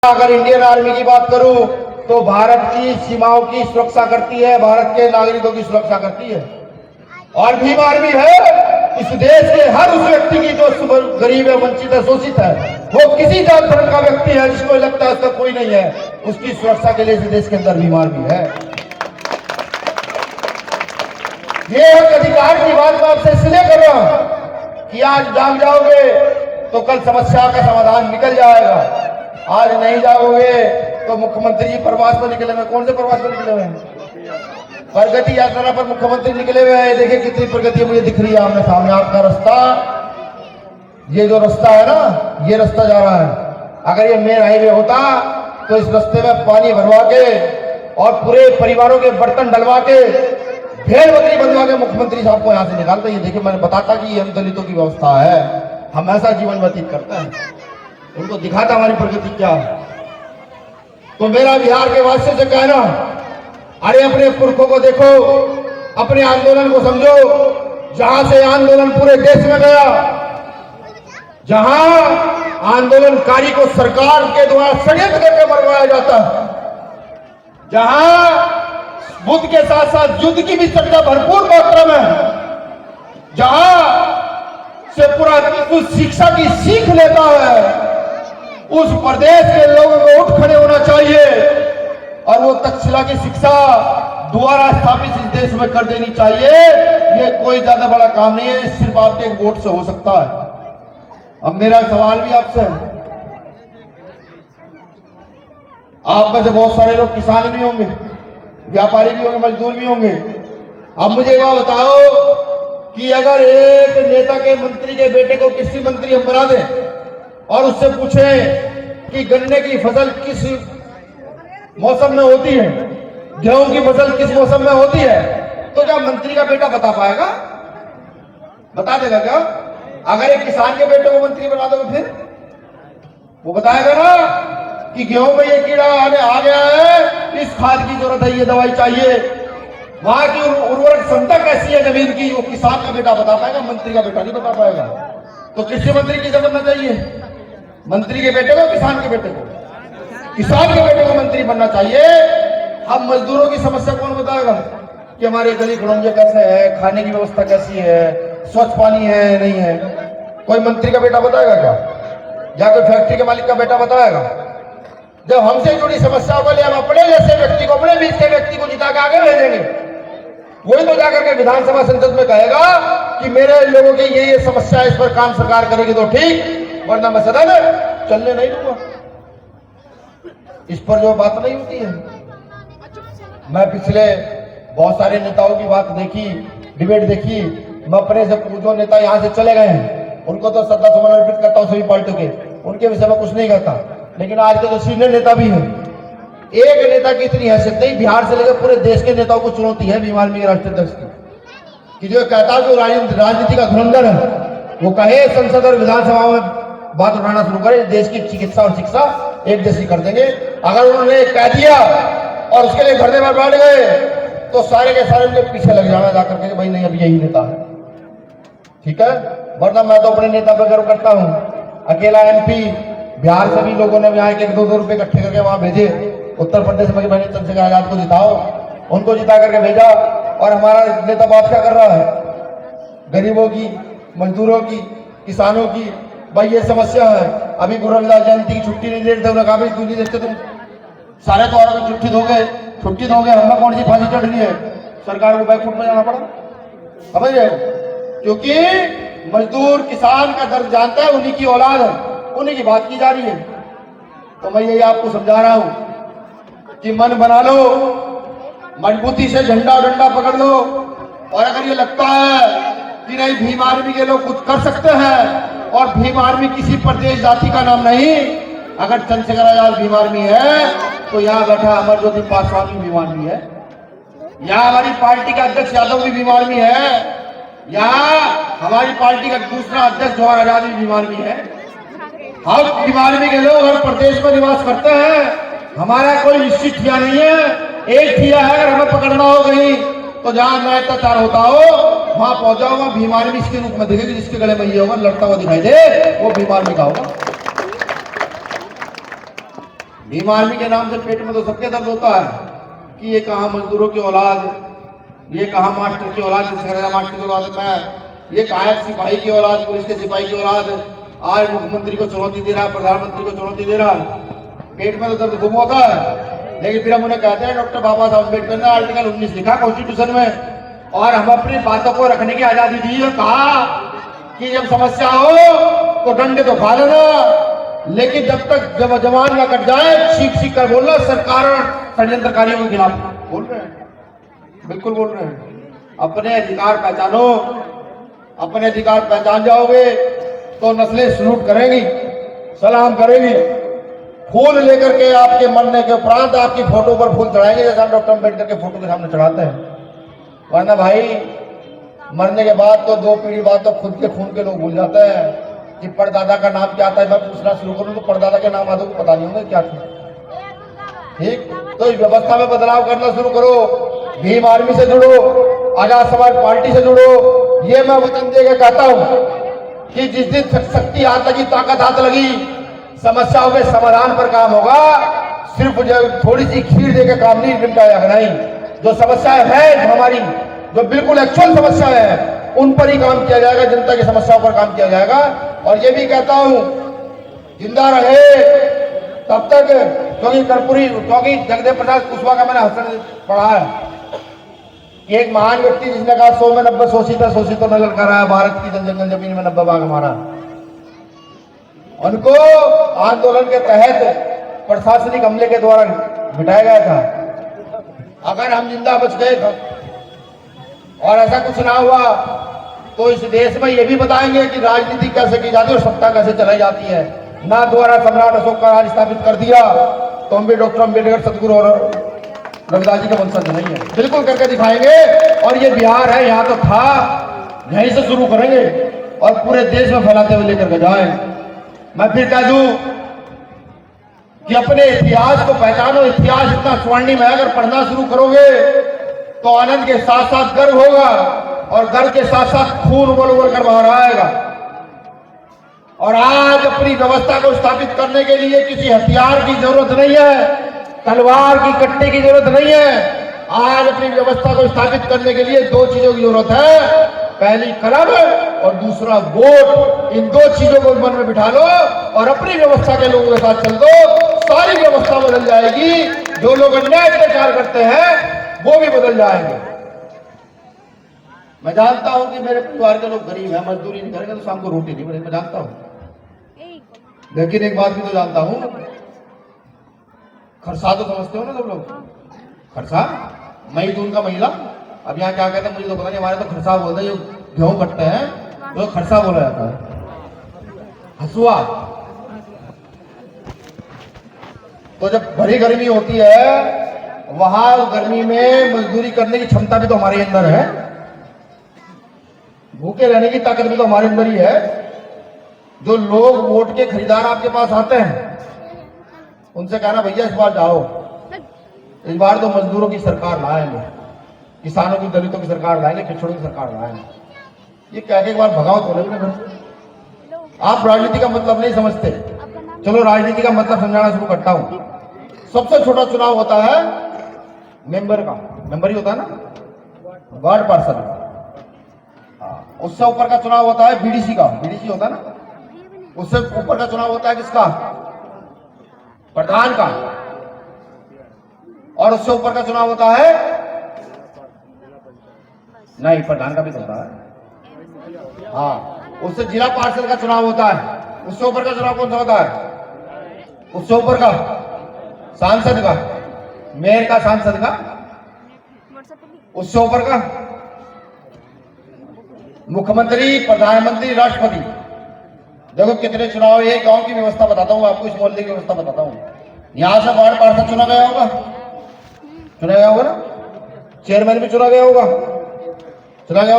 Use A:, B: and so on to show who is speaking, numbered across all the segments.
A: अगर Indian army की बात करूं तो भारत की सीमाओं की सुरक्षा करती है, भारत के नागरिकों की सुरक्षा करती है। और भीम आर्मी है इस देश के हर उस व्यक्ति की जो गरीब है, वंचित है, शोषित है, वो किसी जात धर्म का व्यक्ति है जिसको लगता है उसका कोई नहीं है, उसकी सुरक्षा के लिए इस देश के अंदर भीम आर्मी है। ये अधिकार की बात मैं आपसे इसलिए कर रहा हूं कि आज जाग जाओगे तो कल समस्या का समाधान निकल जाएगा। आज नहीं जाओगे तो मुख्यमंत्री जी प्रवास पर निकले हुए। कौन से प्रवास पर निकले हुए हैं? प्रगति यात्रा पर मुख्यमंत्री निकले हुए हैं। देखिए कितनी प्रगति मुझे दिख रही है आमने सामने। आपका रास्ता, ये जो रास्ता है ना, ये रास्ता जा रहा है। अगर ये मेन हाईवे होता तो इस रास्ते में पानी भरवा के और पूरे परिवारों के बर्तन डलवा के भेड़ बकरी बंधवा के मुख्यमंत्री साहब को यहाँ से निकालते। ये देखिए मैंने बताता कि हम दलितों की व्यवस्था है, हम ऐसा जीवन व्यतीत करते हैं, उनको दिखाता हमारी प्रगति क्या है। तो मेरा बिहार के वासियों से कहना, अरे अपने पुरखों को देखो, अपने आंदोलन को समझो। जहां से आंदोलन पूरे देश में गया, जहां आंदोलनकारी को सरकार के द्वारा षड्यंत्र करके मरवाया जाता है, जहां बुद्ध के साथ साथ युद्ध की भी चर्चा भरपूर मात्रा में, जहां से पूरा विश्व शिक्षा की सीख लेता है, उस प्रदेश के लोगों को उठ खड़े होना चाहिए और वो तक्षशिला की शिक्षा दोबारा स्थापित इस देश में कर देनी चाहिए। ये कोई ज्यादा बड़ा काम नहीं है, सिर्फ आपके एक वोट से हो सकता है। अब मेरा सवाल भी आपसे है, आप में से बहुत सारे लोग किसान भी होंगे, व्यापारी भी होंगे, मजदूर भी होंगे। अब मुझे यह बताओ कि अगर एक नेता के मंत्री के बेटे को कृषि मंत्री हम बना दें और उससे पूछे कि गन्ने की फसल किस मौसम में होती है, गेहूं की फसल किस मौसम में होती है, तो क्या मंत्री का बेटा बता पाएगा? बता देगा क्या? अगर एक किसान के बेटे को मंत्री बना दोगे फिर वो बताएगा ना कि गेहूं में ये कीड़ा आ गया है, इस खाद की जरूरत है, ये दवाई चाहिए। वहां की उर्वरक क्षमता कैसी है जमीन की, वो किसान का बेटा बता पाएगा, मंत्री का बेटा नहीं बता पाएगा। तो कृषि मंत्री किसे बनना चाहिए? मंत्री के बेटे को, किसान के बेटे को? किसान के बेटे को मंत्री बनना चाहिए। हम मजदूरों की समस्या कौन बताएगा कि हमारे गली घुड़ंजे कैसे है, खाने की व्यवस्था कैसी है, स्वच्छ पानी है नहीं है? कोई मंत्री का बेटा बताएगा क्या? या कोई फैक्ट्री के मालिक का बेटा बताएगा? जब हमसे जुड़ी समस्याओं के लिए हम अपने जैसे व्यक्ति को, अपने बीच के व्यक्ति को जिता के आगे भेजेंगे, वही तो जाकर के विधानसभा संसद में कहेगा कि मेरे लोगों की ये समस्या, इस पर काम सरकार करेगी तो ठीक, वरना मैं सदन चलने नहीं दूंगा। इस पर जो बात नहीं होती है। मैं पिछले बहुत सारे नेताओं की बात देखी, डिबेट देखी। मैं अपने से जो नेता यहाँ से चले गए हैं उनको तो श्रद्धा सुमन अर्पित करता हूँ, सभी पार्टियों के, उनके विषय में कुछ नहीं कहता। लेकिन आज के जो सीनियर नेता भी हैं, एक नेता की इतनी हैसियत नहीं, बिहार से लेकर पूरे देश के नेताओं को चुनौती है भीम आर्मी के राष्ट्रीय अध्यक्ष की, कि जो कहता है जो राजनीति का धुरंधर है वो कहे संसद और विधानसभा में बात उठाना शुरू करे, देश की चिकित्सा और शिक्षा एक जैसी कर देंगे। अगर उन्होंने कह दिया और उसके लिए धरने पर बैठ गए तो सारे के सारे उनके पीछे लग जाना जाकर के, भाई नहीं अब यही नेता है, ठीक है। वरना मैं तो अपने नेता पर गर्व करता हूँ। अकेला एमपी, बिहार से भी लोगों ने यहाँ के 2-2 रुपए इकट्ठे करके वहां भेजे। उत्तर प्रदेश में मैंने चंद्रशेखर आजाद को जिताओ, उनको जिता करके भेजा। और हमारा नेता बात क्या कर रहा है? गरीबों की, मजदूरों की, किसानों की। भाई ये समस्या है। अभी गुरु रविदास जयंती की छुट्टी नहीं दे रहे थे, उन्होंने कहा भाई क्यों नहीं देते तुम? सारे त्योहारों की छुट्टी दोगे, हमें कौन सी फांसी चढ़ रही है? सरकार को बैकफुट में जाना पड़ा, समझ रहे हो? क्योंकि मजदूर किसान का दर्द जानता है, उन्हीं की औलाद है, उन्हीं की बात की जा रही है। तो मैं यही आपको समझा रहा हूं कि मन बना लो, मजबूती से झंडा डंडा पकड़ लो। और अगर ये लगता है कि नहीं भीम आर्मी के लोग कुछ कर सकते हैं, और भीम आर्मी किसी प्रदेश जाति का नाम नहीं, अगर चंद्रशेखर आजाद भीम आर्मी है तो यहाँ बैठा अमरज्योति पासवान भी भीम आर्मी है, यहाँ हमारी पार्टी का अध्यक्ष यादव भी भीम आर्मी है, यहाँ हमारी पार्टी का दूसरा अध्यक्ष जवाहर आजाद भी भीम आर्मी है। हम भीम आर्मी के लोग हर प्रदेश में निवास करते हैं। हमारा कोई निश्चित ठिया नहीं है। एक ठिया है, अगर हमें पकड़ना हो कहीं तो जहां अन्याय अत्याचार होता हो वहां पहुंच जाओगा। भीम आर्मी इसके रूप में दिखेगी, जिसके गले में ये होगा लड़ता हुआ दिखाई दे, वो भीम आर्मी का होगा। भीम आर्मी के नाम से पेट में तो सबके दर्द होता है कि ये कहाँ मजदूरों की औलाद, ये कहाँ मास्टर की औलाद, मास्टर की औलाद में, ये कहाँ सिपाही की औलाद, पुलिस के सिपाही की औलाद आज मुख्यमंत्री को चुनौती दे रहा है, प्रधानमंत्री को चुनौती दे रहा है। पेट में तो दर्द गुम होता है। लेकिन फिर हम उन्हें कहते हैं डॉक्टर बाबा साहब अम्बेडकर ने आर्टिकल 19 लिखा कॉन्स्टिट्यूशन में, और हम अपनी बातों को रखने की आजादी दी है। कहा कि जब समस्या हो तो डंडे तो खा लेना, लेकिन जब जवान ना कट जाए चीख चीख कर बोलना। सरकार और षड्यंत्रकारियों के खिलाफ बोल रहे हैं, बिल्कुल बोल रहे हैं। अपने अधिकार पहचानो, अपने अधिकार पहचान जाओगे तो नस्लें सलूट करेंगी, सलाम करेंगी, फूल लेकर के आपके मरने के उपरांत आपकी फोटो पर फूल चढ़ाएंगे, जैसा डॉक्टर अम्बेडकर के फोटो के सामने चढ़ाते हैं। वरना भाई मरने के बाद तो 2 पीढ़ी बाद तो खुद के खून के लोग भूल जाते हैं कि परदादा का नाम क्या था। मैं पूछना शुरू करूं तो परदादा के नाम आदों को पता नहीं होंगे क्या था। ठीक, तो इस व्यवस्था में बदलाव करना शुरू करो। भीम आर्मी से जुड़ो, आजाद समाज पार्टी से जुड़ो। ये मैं वचन देकर कहता हूं कि जिस दिन शक्ति हाथ लगी, ताकत हाथ लगी, समस्याओं के समाधान पर काम होगा। सिर्फ थोड़ी सी खीर देकर काम नहीं निपटाया नहीं। जो समस्याएं हैं हमारी, जो बिल्कुल एक्चुअल समस्या है, उन पर ही काम किया जाएगा, जनता की समस्याओं पर काम किया जाएगा। और ये भी कहता हूं जिंदा रहे तब तक, क्योंकि जगदेव प्रसाद कुशवाहा का मैंने हसन पढ़ा है कि एक महान व्यक्ति जिसने कहा 100 में 90 शोषितों ने ललकारा है, भारत की जंगल जमीन में 90 भाग हमारा। उनको आंदोलन के तहत प्रशासनिक हमले के द्वारा मिटाया गया था। अगर हम जिंदा बच गए और ऐसा कुछ ना हुआ तो इस देश में ये भी बताएंगे कि राजनीति कैसे की जाती है और सत्ता कैसे चलाई जाती है। ना द्वारा सम्राट अशोक का राज स्थापित कर दिया तो हम भी डॉक्टर अम्बेडकर, सदगुरु और रविदास जी का वंशज नहीं है, बिल्कुल करके दिखाएंगे। और ये बिहार है, यहाँ तो था, यहीं से शुरू करेंगे और पूरे देश में फैलाते हुए लेकर के जाए। मैं फिर कह दूं कि अपने इतिहास को पहचानो। इतिहास इतना स्वर्णिम है, अगर पढ़ना शुरू करोगे तो आनंद के साथ साथ गर्व होगा और गर्व के साथ साथ खून उबल उबल कर बाहर आएगा। और आज अपनी व्यवस्था को स्थापित करने के लिए किसी हथियार की जरूरत नहीं है, तलवार की, कट्टे की जरूरत नहीं है। आज अपनी व्यवस्था को स्थापित करने के लिए 2 चीजों की जरूरत है, पहली कलम और दूसरा वोट। इन 2 चीजों को मन में बिठा लो और अपनी व्यवस्था के लोगों के साथ चल दो, सारी व्यवस्था बदल जाएगी। जो लोग अन्याय अत्याचार करते हैं वो भी बदल जाएंगे। मैं जानता हूं कि मेरे परिवार के लोग गरीब हैं, मजदूरी नहीं करेंगे तो शाम को रोटी नहीं बनेगी, मैं जानता हूं। लेकिन एक बात भी तो जानता हूं, खरसा तो समझते हो ना सब लोग? खरसा मई जून का महीना। अब यहाँ क्या कहते हैं मुझे तो पता नहीं, हमारे तो खरसा बोलते हैं, जो गेहूं कटते हैं तो खरसा बोला जाता है। हसुआ। तो जब भरी गर्मी होती है वहां गर्मी में मजदूरी करने की क्षमता भी तो हमारे अंदर है, भूखे रहने की ताकत भी तो हमारे अंदर ही है। जो लोग वोट के खरीदार आपके पास आते हैं उनसे कहना भैया इस बार जाओ, इस बार तो मजदूरों की सरकार लाएंगे, किसानों की, दलितों की सरकार लाएंगे, पिछड़ों की सरकार लाएंगे। ये कह के एक बार भगाओ तो नहीं घर से। आप राजनीति का मतलब नहीं समझते। चलो राजनीति का मतलब समझाना शुरू करता हूं। सबसे छोटा चुनाव होता है मेंबर का, मेंबर ही होता है ना, वार्ड पार्षद। उससे ऊपर का चुनाव होता है बीडीसी का, बीडीसी होता है ना। उससे ऊपर का चुनाव होता है किसका? प्रधान का। और उससे ऊपर का चुनाव होता है, नहीं प्रधान का भी होता है, हाँ। उससे जिला पार्षद का चुनाव होता है। उससे ऊपर का चुनाव कौन सा होता है? उससे ऊपर का सांसद का, मेयर का, सांसद का। उससे ऊपर का मुख्यमंत्री, प्रधानमंत्री, राष्ट्रपति। देखो कितने चुनाव। एक गांव की व्यवस्था बताता हूं आपको, इस मोहल्ले की व्यवस्था बताता हूं। यहां से वार्ड पार्षद चुना गया होगा, चुना गया होगा ना, चेयरमैन भी चुना गया होगा,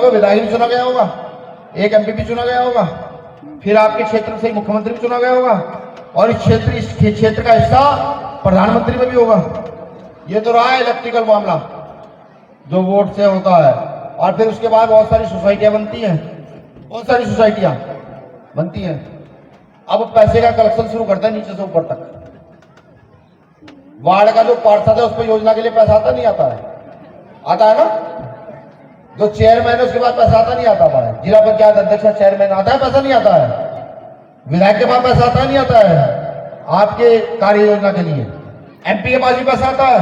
A: विधायक भी चुना गया होगा, एक एमपी भी चुना गया होगा, फिर आपके क्षेत्र से मुख्यमंत्री भी चुना गया होगा, और इस क्षेत्र का हिस्सा प्रधानमंत्री में भी होगा। ये तो रहा है इलेक्ट्रिकल मामला जो वोट से होता है। और फिर उसके बाद बहुत सारी सोसाइटियां बनती हैं, बहुत सारी सोसाइटियां बनती हैं। अब पैसे का कलेक्शन शुरू करते हैं नीचे से ऊपर तक। वार्ड का जो पार्षद है उस पर योजना के लिए पैसा आता नहीं आता है? आता है ना? जो चेयरमैन है उसके पास पैसा आता नहीं आता है? जिला पंचायत अध्यक्ष चेयरमैन आता है, पैसा नहीं आता है? विधायक के पास पैसा आता नहीं आता है आपके कार्य योजना के लिए? एमपी के पास भी पैसा आता है,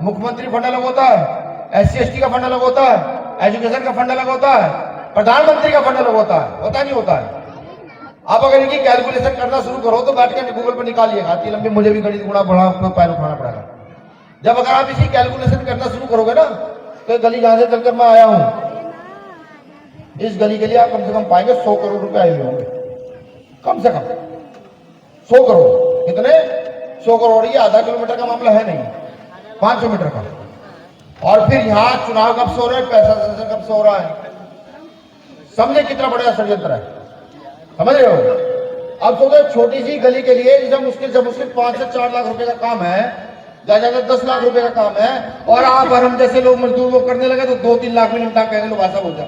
A: मुख्यमंत्री फंड अलग होता है, SC/ST का फंड अलग होता है, एजुकेशन का फंड अलग होता है, प्रधानमंत्री का फंड अलग होता है, होता नहीं होता है? आप अगर इनकी कैलकुलेशन करना शुरू करो तो बैठ कर गूगल पर निकालिएगा, इतनी लंबी मुझे भी गणित गुणा बढ़ा पैर उठाना पड़ेगा। जब अगर आप इसी कैलकुलेशन करना शुरू करोगे ना, तो गली जहां से चलकर मैं आया हूं, इस गली के लिए आप कम से कम पाएंगे 100 करोड़ रुपए आए हुए होंगे, कम से कम 100 करोड़। कितने? 100 करोड़। ये आधा किलोमीटर का मामला है नहीं, 500 मीटर का। और फिर यहाँ चुनाव कब से हो रहा है, पैसा कब से हो रहा है, समझे कितना बड़ा षड्यंत्र है, समझ रहे हो? अब सोचो छोटी सी गली के लिए जब मुश्किल 5 से 4 लाख रुपए का काम है, ज्यादा 10 लाख रुपए का काम है, और आप और हम जैसे लोग मजदूर वो करने लगे तो 2-3 लाख में निपटा कहेंगे लोग ऐसा बोल जाओ।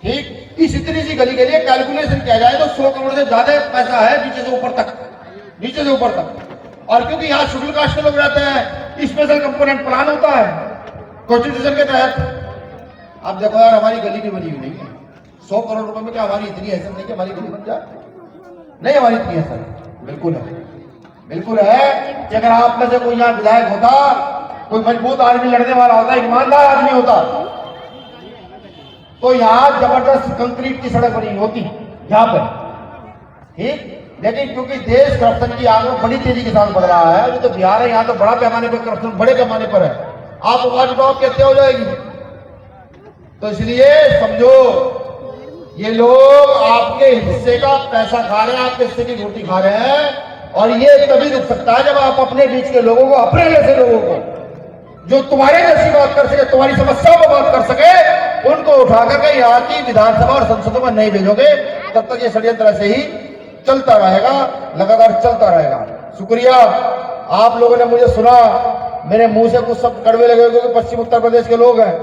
A: ठीक, इस इतनी सी गली के लिए कैलकुलेशन किया जाए तो 100 करोड़ से ज्यादा पैसा है, नीचे से ऊपर तक, नीचे से ऊपर तक। और क्योंकि यहाँ शेड्यूल कास्ट के लोग रहते हैं, स्पेशल कंपोनेंट प्लान होता है कॉन्स्टिट्यूशन के तहत। अब देखो यार, हमारी गली भी बनी हुई नहीं है, 100 करोड़ रुपए में क्या हमारी इतनी हैसियत नहीं कि हमारी गली बन जाए? नहीं, हमारी इतनी हैसियत बिल्कुल है, बिल्कुल है कि अगर आप में से कोई यहाँ विधायक होता, कोई मजबूत आदमी लड़ने वाला होता, ईमानदार आदमी होता, तो यहाँ जबरदस्त कंक्रीट की सड़क बनी होती यहाँ पर। ठीक, लेकिन क्योंकि देश करप्शन की आग में बड़ी तेजी के साथ बढ़ रहा है, अभी तो बिहार है, यहाँ तो बड़ा पैमाने पर करप्शन बड़े पैमाने पर है, आप आवाज उठाओ कैसे हो जाएगी? तो इसलिए समझो, ये लोग आपके हिस्से का पैसा खा रहे हैं, आपके हिस्से की रोटी खा रहे हैं। और ये तभी रुक सकता है जब आप अपने बीच के लोगों को, अपने जैसे लोगों को, जो तुम्हारे जैसी बात कर सके, तुम्हारी समस्याओं पर बात कर सके, उनको उठा करके यहाँ की विधानसभा और संसदों में नहीं भेजोगे, तब तक ये षड्यंत्र ऐसे ही चलता रहेगा, लगातार चलता रहेगा। शुक्रिया, आप लोगों ने मुझे सुना, मेरे मुंह से कुछ शब्द कड़वे लगे क्योंकि पश्चिम उत्तर प्रदेश के लोग हैं,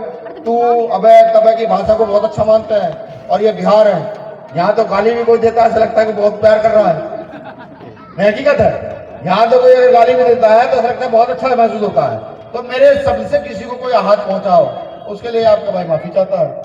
A: तू अबे तबे की भाषा को बहुत अच्छा मानते हैं, और ये बिहार है, यहाँ तो गाली भी कोई देता है, ऐसा लगता है कि बहुत प्यार कर रहा है। हकीकत है, यहाँ तो कोई अगर गाली भी देता है तो ऐसा लगता है बहुत अच्छा महसूस होता है। तो मेरे शब्द से किसी को कोई आहत पहुंचाओ, उसके लिए आपका भाई माफी चाहता है।